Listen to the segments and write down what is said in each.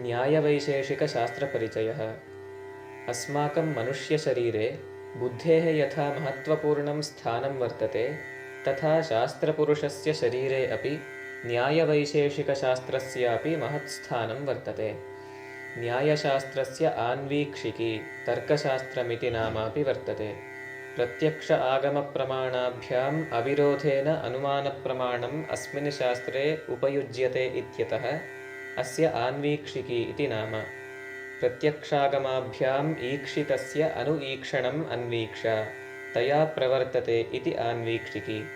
न्यायवैशेषिकशास्त्रपरिचयः। अस्माकं मनुष्यशरीरे बुद्धेः यथा महत्त्वपूर्णं स्थानं वर्तते, तथा शास्त्रपुरुषस्य शरीरे अपि न्यायवैशेषिकशास्त्रस्यापि महत्स्थानं वर्तते। न्यायशास्त्रस्य आन्वीक्षिकी तर्कशास्त्रमिति नामापि वर्तते। प्रत्यक्ष आगमप्रमाणाभ्याम् अविरोधेन अनुमानप्रमाणम् अस्मिन् शास्त्रे उपयुज्यते इत्यतः अस्य आन्वीक्षिकी इति नाम। प्रत्यक्षागमाभ्याम् ईक्षितस्य अनुईक्षणम् अन्वीक्ष्य तया प्रवर्तते इति आन्वीक्षिकी।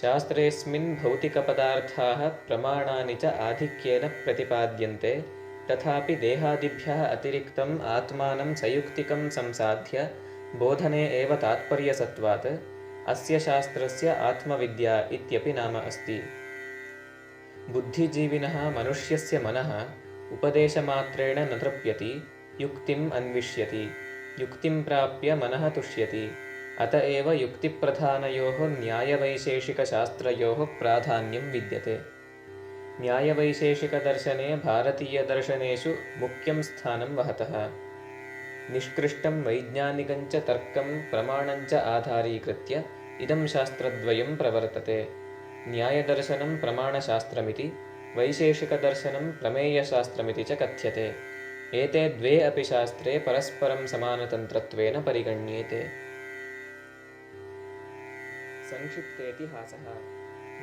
शास्त्रेऽस्मिन् भौतिकपदार्थाः प्रमाणानि च आधिक्येन प्रतिपाद्यन्ते, तथापि देहादिभ्यः अतिरिक्तम् आत्मानं सयुक्तिकं संसाध्य बोधने एव तात्पर्यसत्वात् अस्य शास्त्रस्य आत्मविद्या इत्यपि नाम अस्ति। बुद्धिजीविनः मनुष्यस्य मनः उपदेशमात्रेण न तृप्यति, युक्तिम् अन्विष्यति। युक्तिं प्राप्य मनः तुष्यति। अत एव युक्तिप्रधानयोः न्यायवैशेषिकशास्त्रयोः प्राधान्यं विद्यते। न्यायवैशेषिकदर्शने भारतीयदर्शनेषु मुख्यं स्थानं वहतः। निष्कृष्टं वैज्ञानिकञ्च तर्कं प्रमाणञ्च आधारीकृत्य इदं शास्त्रद्वयं प्रवर्तते। न्यायदर्शनं प्रमाणशास्त्रमिति, वैशेषिकदर्शनं प्रमेयशास्त्रमिति च कथ्यते। एते द्वे अपि शास्त्रे परस्परं समानतन्त्रत्वेन परिगण्येते। संक्षिप्तेतिहासः।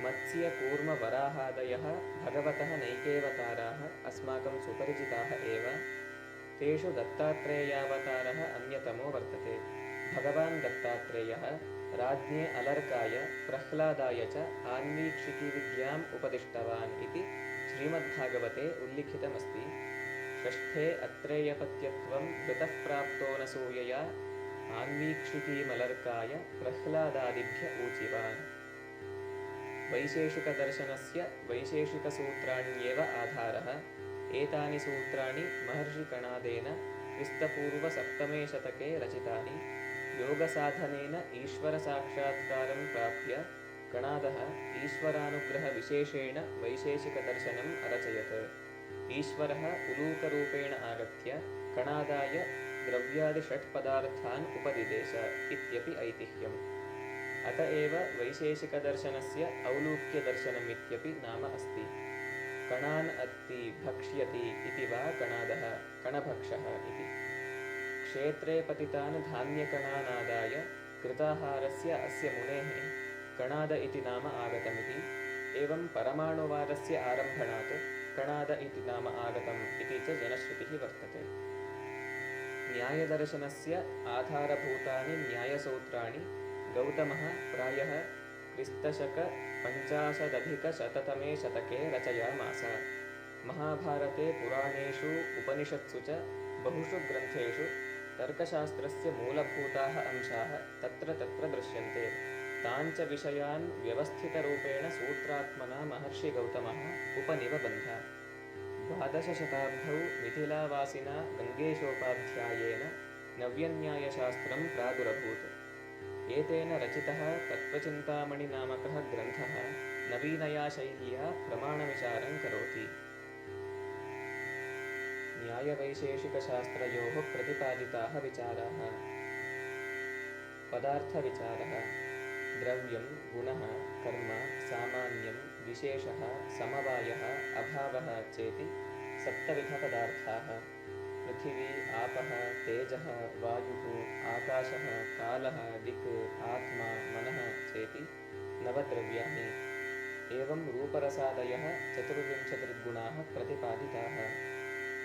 मत्स्यकूर्मवराहादयः भगवतः नैकेऽवताराः अस्माकं सुपरिचिताः एव। तेषु दत्तात्रेयावतारः अन्यतमो वर्तते। भगवान् दत्तात्रेयः राज्ञे अलर्काय प्रह्लादाय च आन्वीक्षिकीविद्याम् उपदिष्टवान् इति श्रीमद्भागवते उल्लिखितमस्ति। षष्ठे अत्रेयपत्यत्वं घृतः प्राप्तो नसूयया आन्वीक्षिकीमलर्काय प्रह्लादादिभ्य ऊचिवान्। वैशेषिकदर्शनस्य वैशेषिकसूत्राण्येव आधारः। एतानि सूत्राणि महर्षिकणादेन क्रिस्तपूर्वसप्तमे शतके रचितानि। योगसाधनेन ईश्वरसाक्षात्कारं प्राप्य कणादः ईश्वरानुग्रहविशेषेण वैशेषिकदर्शनम् अरचयत्। ईश्वरः उलूकरूपेण आगत्य कणादाय द्रव्यादिषट्पदार्थान् उपदिदेश इत्यपि ऐतिह्यम्। अत एव वैशेषिकदर्शनस्य औलूक्यदर्शनमित्यपि नाम अस्ति। कणान् अत्ति भक्ष्यति इति वा कणादः कणभक्षः इति। क्षेत्रे पतितान् धान्यकणानादाय कृताहारस्य अस्य मुनेः कणाद इति नाम आगतमिति। एवं परमाणुवादस्य आरम्भणात् कणाद इति नाम आगतम् इति च जनश्रुतिः वर्तते। न्यायदर्शनस्य आधारभूतानि न्यायसूत्राणि गौतमः प्रायः क्रिस्तशक 50 शतके रचयामास। महाभारते, पुराणेषु, उपनिषत्सु च बहुषु ग्रन्थेषु तर्कशास्त्रस्य मूलभूताः अंशाः तत्र तत्र दृश्यन्ते। तान् च विषयान् व्यवस्थितरूपेण सूत्रात्मना महर्षिगौतमः उपनिबबन्ध। 12 शताब्धौ मिथिलावासिना गङ्गेशोपाध्यायेन नव्यन्यायशास्त्रं प्रादुरभूत्। एतेन रचितः तत्त्वचिन्तामणिनामकः ग्रन्थः नवीनया शैल्या प्रमाणविचारं करोति। न्यायवैशेषिकशास्त्रयोः प्रतिपादिताः विचाराः। पदार्थविचारः। द्रव्यं, गुणः, कर्म, सामान्यं, विशेषः, समवायः, अभावः चेति 7 विधपदार्थाः। पृथिवी, आपः, तेजः, वायुः, आकाशः, कालः, दिक्, आत्मा, मनः चेति 9 द्रव्याणि। एवं रूपरसादयः 24 गुणाः प्रतिपादिताः।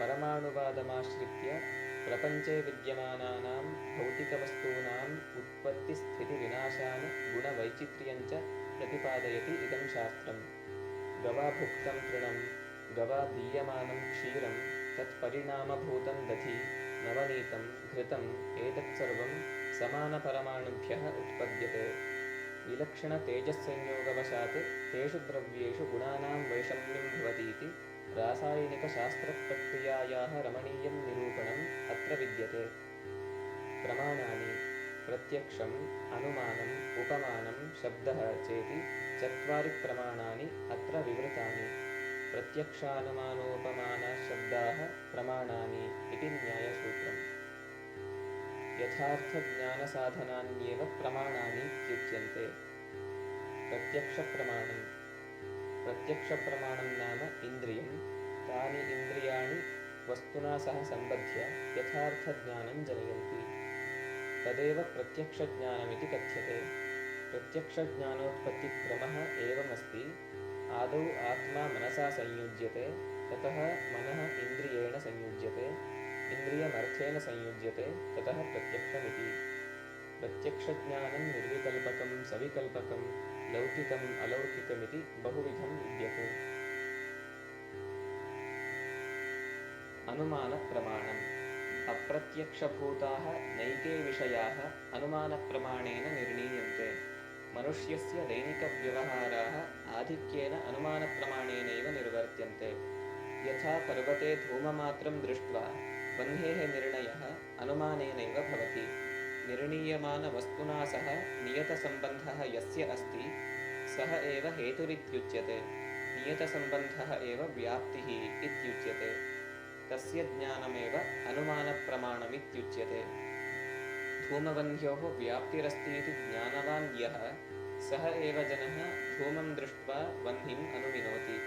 परमाणुवादमाश्रित्य प्रपञ्चे विद्यमानानां भौतिकवस्तूनाम् उत्पत्तिस्थितिविनाशान् गुणवैचित्र्यञ्च प्रतिपादयति इदं शास्त्रम्। गवाभुक्तं तृणं, गवादीयमानं क्षीरं, तत्परिणामभूतं दधि, नवनीतं, घृतम् एतत्सर्वं समानपरमाणुभ्यः उत्पद्यते। विलक्षणतेजस्संयोगवशात् तेषु द्रव्येषु गुणानां वैषम्यं भवतीति रासायनिकशास्त्रप्रक्रियायाः रमणीयं निरूपणम् अत्र विद्यते। प्रमाणानि। प्रत्यक्षम्, अनुमानम्, उपमानं, शब्दः चेति 4 प्रमाणानि अत्र विवृतानि। प्रत्यक्षानुमानोपमानशब्दाः प्रमाणानि इति न्यायसूत्रम्। यथार्थज्ञानसाधनान्येव प्रमाणानि इत्युच्यन्ते। प्रत्यक्षप्रमाणम्। प्रत्यक्षप्रमाणं नाम इन्द्रियं, तानि इन्द्रियाणि वस्तुना सह सम्बध्य यथार्थज्ञानं जनयन्ति। तदेव प्रत्यक्षज्ञानमिति कथ्यते। प्रत्यक्षज्ञानोत्पत्तिक्रमः एवमस्ति। आदौ आत्मा मनसा संयुज्यते, ततः मनः इन्द्रियेण संयुज्यते, इन्द्रियमर्थेन संयुज्यते, ततः प्रत्यक्षमिति। प्रत्यक्षज्ञानं निर्विकल्पकं, सविकल्पकं, लौकिकम्, अलौकिकमिति बहुविधं विद्यते। अनुमानप्रमाणम्। अप्रत्यक्षभूताः नैके विषयाः अनुमानप्रमाणेन निर्णीयन्ते। मनुष्यस्य दैनिकव्यवहाराः आधिक्येन अनुमानप्रमाणेनैव निर्वर्त्यन्ते। यथा पर्वते धूममात्रं दृष्ट्वा वह्नेः निर्णयः अनुमानेनैव भवति। निर्णीयमानवस्तुना सह नियतसम्बन्धः यस्य अस्ति सः एव हेतुरित्युच्यते। नियतसम्बन्धः एव व्याप्तिः इत्युच्यते। तस्य ज्ञानमेव अनुमानप्रमाणमित्युच्यते। धूमवह्न्योः व्याप्तिरस्तीति ज्ञानवान् यः सः एव जनः धूमं दृष्ट्वा वह्निम् अनुमिनोति।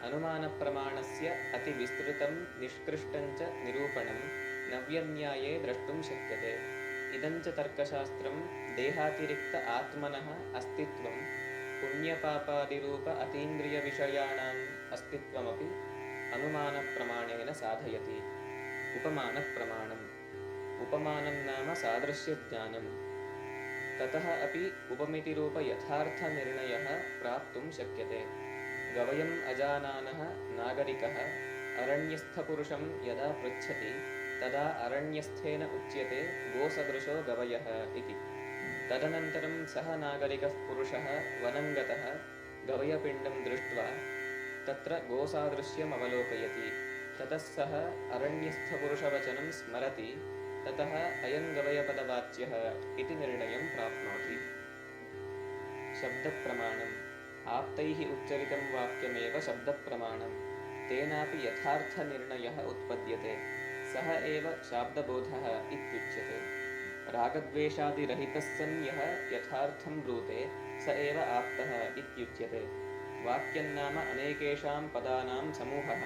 अनुमानप्रमाणस्य अतिविस्तृतं निष्कृष्टञ्च निरूपणं नव्यन्याये द्रष्टुं शक्यते। इदञ्च तर्कशास्त्रं देहातिरिक्त आत्मनः अस्तित्वं, पुण्यपापादिरूप अतीन्द्रियविषयाणाम् अस्तित्वमपि अनुमानप्रमाणेन साधयति। उपमानप्रमाणम्। उपमानं नाम सादृश्यज्ञानम्। ततः अपि उपमितिरूपयथार्थनिर्णयः प्राप्तुं शक्यते। गवयम् अजानानः नागरिकः अरण्यस्थपुरुषं यदा पृच्छति तदा अरण्यस्थेन उच्यते गोसदृशो गवयः इति। तदनन्तरं सः नागरिकः पुरुषः वनं गतः गवयपिण्डं दृष्ट्वा तत्र गोसादृश्यमवलोकयति। ततः सः अरण्यस्थपुरुषवचनं स्मरति। ततः अयं गवयपदवाच्यः इति निर्णयं प्राप्नोति। शब्दप्रमाणम्। आप्तैः उच्चरितं वाक्यमेव शब्दप्रमाणम्। तेनापि यथार्थनिर्णयः उत्पद्यते। सः एव शाब्दबोधः इत्युच्यते। रागद्वेषादिरहितः सन् यः यथार्थं ब्रूते स एव आप्तः इत्युच्यते। वाक्यन्नाम अनेकेषां पदानां समूहः।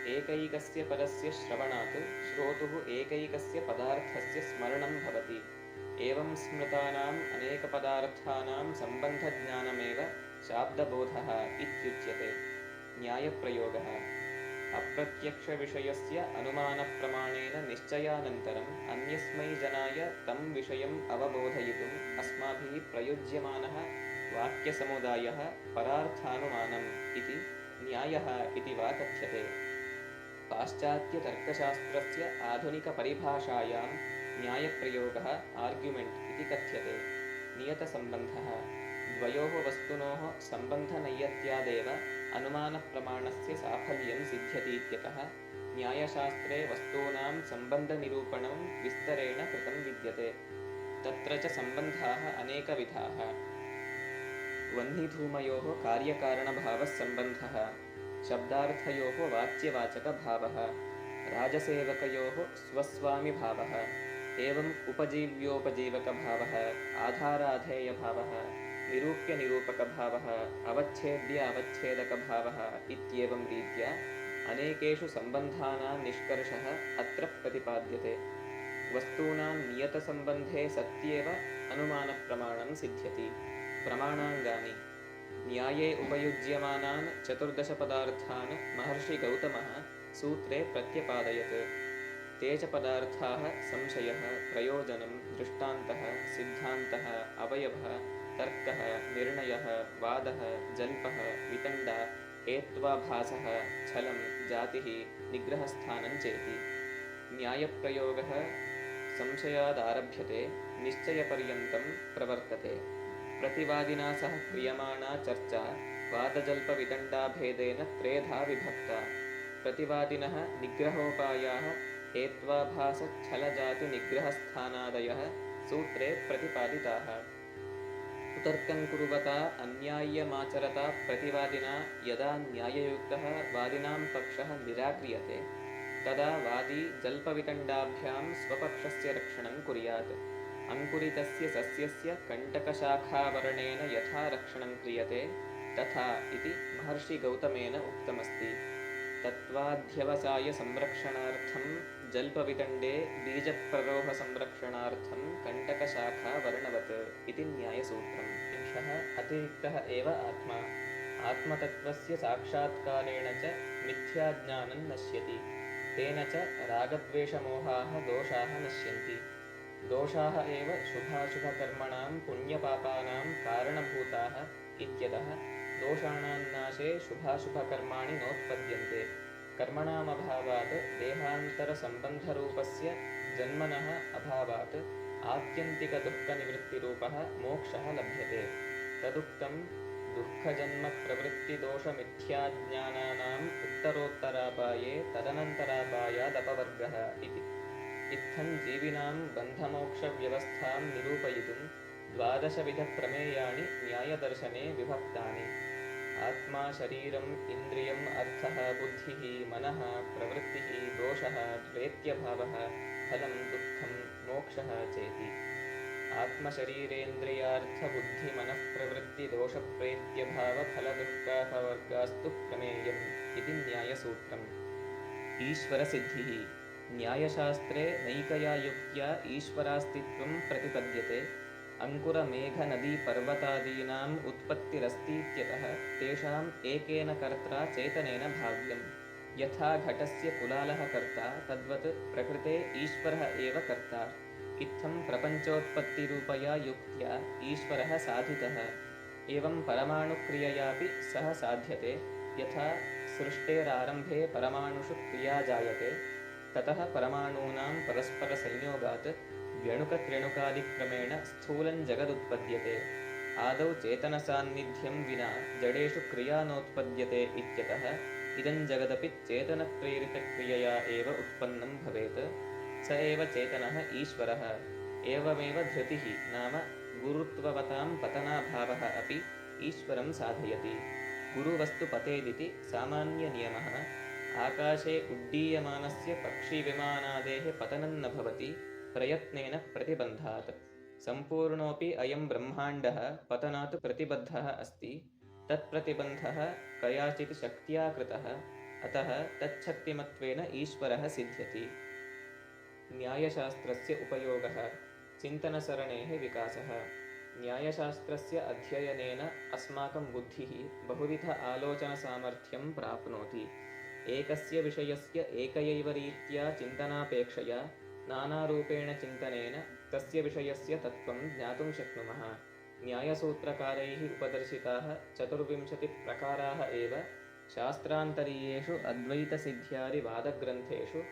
एकैकस्य पदस्य श्रवणात् श्रोतुः एकैकस्य पदार्थस्य स्मरणं भवति। एवं स्मृतानाम् अनेकपदार्थानां सम्बन्धज्ञानमेव शाब्दबोधः इत्युच्यते। न्यायप्रयोगः। अप्रत्यक्षविषयस्य अनुमानप्रमाणेन निश्चयानन्तरम् अन्यस्मै जनाय तं विषयम् अवबोधयितुम् अस्माभिः प्रयुज्यमानः वाक्यसमुदायः परार्थानुमानम् इति न्यायः इति वा कथ्यते। पाश्चात्यतर्कशास्त्रस्य आधुनिकपरिभाषायां न्यायप्रयोगः आर्ग्युमेण्ट् इति कथ्यते। नियतसम्बन्धः। द्वयोः वस्तुनोः सम्बन्धनैयत्यादेव अनुमानप्रमाणस्य साफल्यं सिद्ध्यतीत्यतः न्यायशास्त्रे वस्तूनां सम्बन्धनिरूपणं विस्तरेण कृतं विद्यते। तत्र च सम्बन्धाः अनेकविधाः। वह्निधूमयोः कार्यकारणभावः सम्बन्धः। शब्दार्थयोः वाच्यवाचकभावः। राजसेवकयोः स्वस्वामिभावः। एवम् उपजीव्योपजीवकभावः, आधाराधेयभावः, निरूप्यनिरूपकभावः, अवच्छेद्यावच्छेदकभावः इत्येवं रीत्या अनेकेषु सम्बन्धानां निष्कर्षः अत्र प्रतिपाद्यते। वस्तूनां नियतसम्बन्धे सत्येव अनुमानप्रमाणं सिद्ध्यति। प्रमाणाङ्गानि। न्याये उपयुज्यमानान् 14 पदार्थान् महर्षिगौतमः सूत्रे प्रत्यपादयत्। ते च पदार्थाः संशयः, प्रयोजनं, दृष्टान्तः, सिद्धान्तः, अवयवः, तर्कः, निर्णयः, वादः, जल्पः, वितण्डा, हेत्वाभासः, छलं, जातिः, निग्रहस्थानं चेति। न्यायप्रयोगः संशयादारभ्यते, निश्चयपर्यन्तं प्रवर्तते। प्रतिवादिना सह क्रियमाणा चर्चा वादजल्पवितण्डाभेदेन त्रेधा विभक्ता। प्रतिवादिनः निग्रहोपायाः हेत्वाभासच्छलजातिनिग्रहस्थानादयः सूत्रे प्रतिपादिताः। कुतर्कं कुर्वता अन्याय्यमाचरता प्रतिवादिना यदा न्याययुक्तः वादिनां पक्षः निराक्रियते तदा वादी जल्पवितण्डाभ्यां स्वपक्षस्य रक्षणं कुर्यात्। अङ्कुरितस्य सस्यस्य कण्टकशाखावरणेन यथा रक्षणं क्रियते तथा इति महर्षिगौतमेन उक्तमस्ति। तत्त्वाध्यवसायसंरक्षणार्थं जल्पवितण्डे बीजप्ररोहसंरक्षणार्थं कण्टकशाखावर्णवत् इति न्यायसूत्रम्। एषः अतिरिक्तः एव आत्मा। आत्मतत्त्वस्य साक्षात्कारेण च मिथ्याज्ञानं नश्यति। तेन च रागद्वेषमोहाः दोषाः नश्यन्ति। दोषाः एव शुभाशुभकर्मणां पुण्यपापानां कारणभूताः इत्यतः दोषाणां नाशे शुभाशुभकर्माणि नोत्पद्यन्ते। कर्मणामभावात् देहान्तरसम्बन्धरूपस्य जन्मनः अभावात् आत्यन्तिकदुःखनिवृत्तिरूपः मोक्षः लभ्यते। तदुक्तं दुःखजन्मप्रवृत्तिदोषमिथ्याज्ञानानाम् उत्तरोत्तरापाये तदनन्तरापायादपवर्गः इति। इत्थं जीविनां बन्धमोक्षव्यवस्थां निरूपयितुं 12 विधप्रमेयाणि न्यायदर्शने विभक्तानि। आत्मा शरीरम् इन्द्रियम् अर्थः बुद्धिः मनः प्रवृत्तिः दोषः द्वेत्यभावः फलं दुःखं मोक्षः चेति। आत्मशरीरेन्द्रियार्थबुद्धिमनःप्रवृत्तिदोषप्रेत्यभावफलदुःखापवर्गास्तु प्रमेयम् इति न्यायसूत्रम्। ईश्वरसिद्धिः न्यायशास्त्रे नैकया युक्त्या ईश्वरास्तित्वं प्रतिपद्यते। अङ्कुरमेघनदीपर्वतादीनाम् उत्पत्तिरस्तीत्यतः तेषाम् एकेन कर्त्रा चेतनेन भाव्यम्। यथा घटस्य कुलालः कर्ता तद्वत् प्रकृते ईश्वरः एव कर्ता। इत्थं प्रपञ्चोत्पत्तिरूपया युक्त्या ईश्वरः साधितः। एवं परमाणुक्रिययापि सः साध्यते। यथा सृष्टेरारम्भे परमाणुषु क्रिया जायते ततः परमाणूनां परस्परसंयोगात् व्यणुकत्र्यणुकादिक्रमेण स्थूलं जगदुत्पद्यते। आदौ चेतनसान्निध्यं विना जडेषु क्रिया नोत्पद्यते इत्यतः इदं जगदपि चेतनप्रेरितक्रियया एव उत्पन्नं भवेत्। स एव चेतनः ईश्वरः। एवमेव धृतिः नाम गुरुत्ववतां पतनाभावः अपि ईश्वरं साधयति। गुरुवस्तुपतेदिति सामान्यनियमः। आकाशे उड्डीयमानस्य पक्षिविमानादेः पतनं न भवति प्रयत्नेन प्रतिबन्धात्। सम्पूर्णोऽपि अयं ब्रह्माण्डः पतनात् प्रतिबद्धः अस्ति। तत्प्रतिबन्धः कयाचित् शक्त्या कृतः। अतः तच्छक्तिमत्वेन ईश्वरः सिद्ध्यति। न्यायशास्त्रस्य उपयोगः चिन्तनसरणेः विकासः। न्यायशास्त्रस्य अध्ययनेन अस्माकं बुद्धिः बहुविध आलोचनसामर्थ्यं प्राप्नोति। एकस्य विषयस्य एकयैव रीत्या चिन्तनापेक्षया नानारूपेण चिन्तनेन तस्य विषयस्य तत्त्वं ज्ञातुं शक्नुमः। न्यायसूत्रकारैः उपदर्शिताः 24 प्रकाराः एव शास्त्रान्तरीयेषु अद्वैतसिद्ध्यादिवादग्रन्थेषु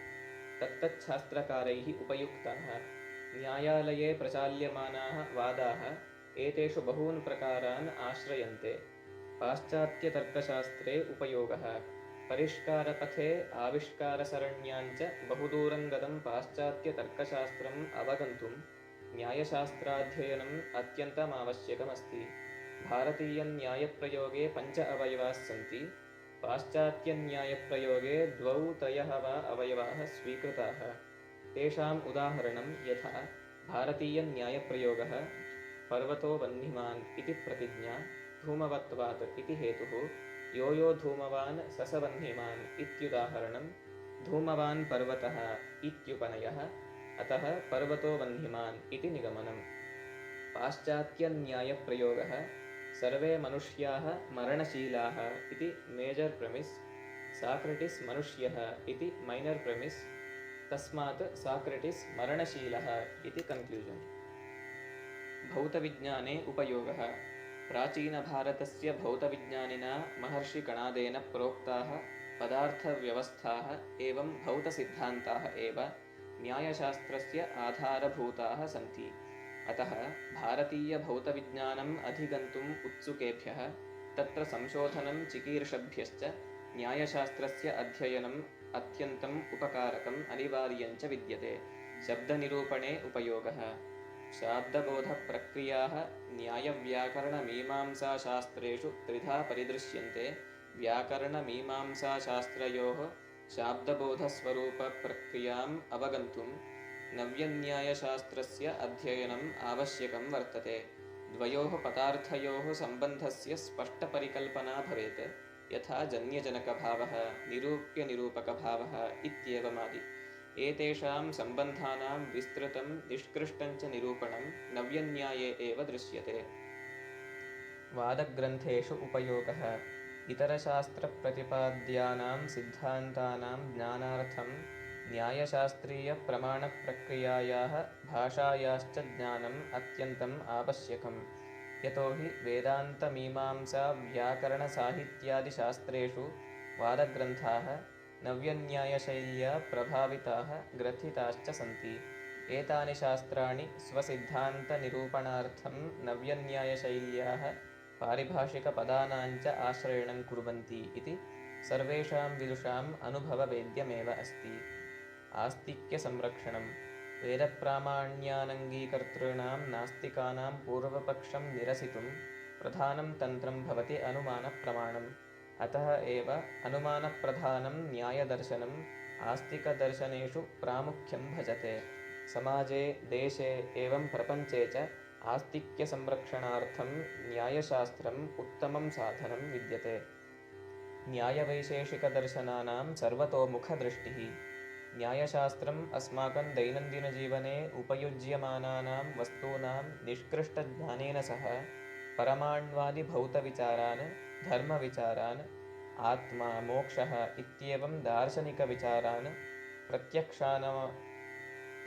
तत्तच्छास्त्रकारैः उपयुक्ताः। न्यायालये प्रचाल्यमानाः वादाः एतेषु बहून् प्रकारान् आश्रयन्ते। पाश्चात्यतर्कशास्त्रे उपयोगः परिष्कारपथे आविष्कारसरण्याञ्च बहुदूरं गतं पाश्चात्यतर्कशास्त्रम् अवगन्तुं न्यायशास्त्राध्ययनम् अत्यन्तमावश्यकमस्ति। भारतीयन्यायप्रयोगे 5 अवयवाः सन्ति। पाश्चात्यन्यायप्रयोगे 2-3 वा अवयवाः स्वीकृताः। तेषाम् उदाहरणं यथा भारतीयन्यायप्रयोगः पर्वतो वह्निमान् इति प्रतिज्ञा, धूमवत्वात् इति हेतुः, यो यो धूमवान् स स वह्निमान् इत्युदाहरणं, धूमवान् पर्वतः इत्युपनयः, अतः पर्वतो वह्निमान् इति निगमनम्। पाश्चात्यन्यायप्रयोगः सर्वे मनुष्याः मरणशीलाः इति मेजर् प्रेमिस्, साक्रेटिस् मनुष्यः इति मैनर् प्रेमिस्, तस्मात् साक्रेटिस् मरणशीलः इति कन्क्लूजन्। भौतविज्ञाने उपयोगः प्राचीनभारतस्य भौतविज्ञानिना महर्षिकणादेन प्रोक्ताः पदार्थव्यवस्थाः एवं भौतसिद्धान्ताः एव न्यायशास्त्रस्य आधारभूताः सन्ति। अतः भारतीयभौतविज्ञानम् अधिगन्तुम् उत्सुकेभ्यः तत्र संशोधनं चिकीर्षभ्यश्च न्यायशास्त्रस्य अध्ययनम् अत्यन्तम् उपकारकम् अनिवार्यञ्च विद्यते। शब्दनिरूपणे उपयोगः शाब्दबोधप्रक्रियाः न्यायव्याकरणमीमांसाशास्त्रेषु त्रिधा परिदृश्यन्ते। व्याकरणमीमांसाशास्त्रयोः शाब्दबोधस्वरूपप्रक्रियाम् अवगन्तुं नव्यन्यायशास्त्रस्य अध्ययनम् आवश्यकं वर्तते। द्वयोः पदार्थयोः सम्बन्धस्य स्पष्टपरिकल्पना भवेत्, यथा जन्यजनकभावः, निरूप्यनिरूपकभावः इत्येवमादि। एतेषां सम्बन्धानां विस्तृतं निष्कृष्टञ्च निरूपणं नव्यन्याये एव दृश्यते। वादग्रन्थेषु उपयोगः। इतरशास्त्रप्रतिपाद्यानां सिद्धान्तानां ज्ञानार्थं न्यायशास्त्रीयप्रमाणप्रक्रियायाः भाषायाश्च ज्ञानम् अत्यन्तम् आवश्यकं। यतो हि वेदान्तमीमांसाव्याकरणसाहित्यादिशास्त्रेषु वादग्रन्थाः नव्यन्यायशैल्या प्रभाविताः ग्रथिताश्च सन्ति। एतानि शास्त्राणि स्वसिद्धान्तनिरूपणार्थं नव्यन्यायशैल्याः पारिभाषिकपदानाञ्च आश्रयणं कुर्वन्ति इति सर्वेषां विदुषाम् अनुभववेद्यमेव अस्ति। आस्तिक्यसंरक्षणं। वेदप्रामाण्यानङ्गीकर्तॄणां नास्तिकानां पूर्वपक्षं निरसितुं प्रधानं तन्त्रं भवति अनुमानप्रमाणम्। अतः एव अनुमानप्रधानं न्यायदर्शनम् आस्तिकदर्शनेषु प्रामुख्यं भजते। समाजे, देशे एवं प्रपञ्चे च आस्तिक्यसंरक्षणार्थं न्यायशास्त्रम् उत्तमं साधनं विद्यते। न्यायवैशेषिकदर्शनानां सर्वतोमुखदृष्टिः। न्यायशास्त्रम् अस्माकं दैनन्दिनजीवने उपयुज्यमानानां वस्तूनां निष्कृष्टज्ञानेन सह परमाण्वादिभौतविचारान्, धर्मविचारान्, आत्मा, मोक्षः इत्येवं दार्शनिकविचारान्,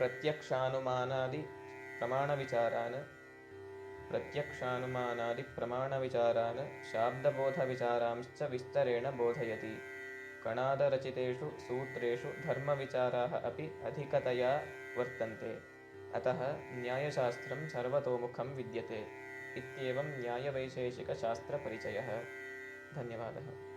प्रत्यक्षानुमानादिप्रमाणविचारान्, शाब्दबोधविचारांश्च विस्तरेण बोधयति। कणादरचितेषु सूत्रेषु धर्मविचाराः अपि अधिकतया वर्तन्ते। अतः न्यायशास्त्रं सर्वतोमुखं विद्यते। इत्येवं न्यायवैशेषिकशास्त्रपरिचयः। धन्यवादः।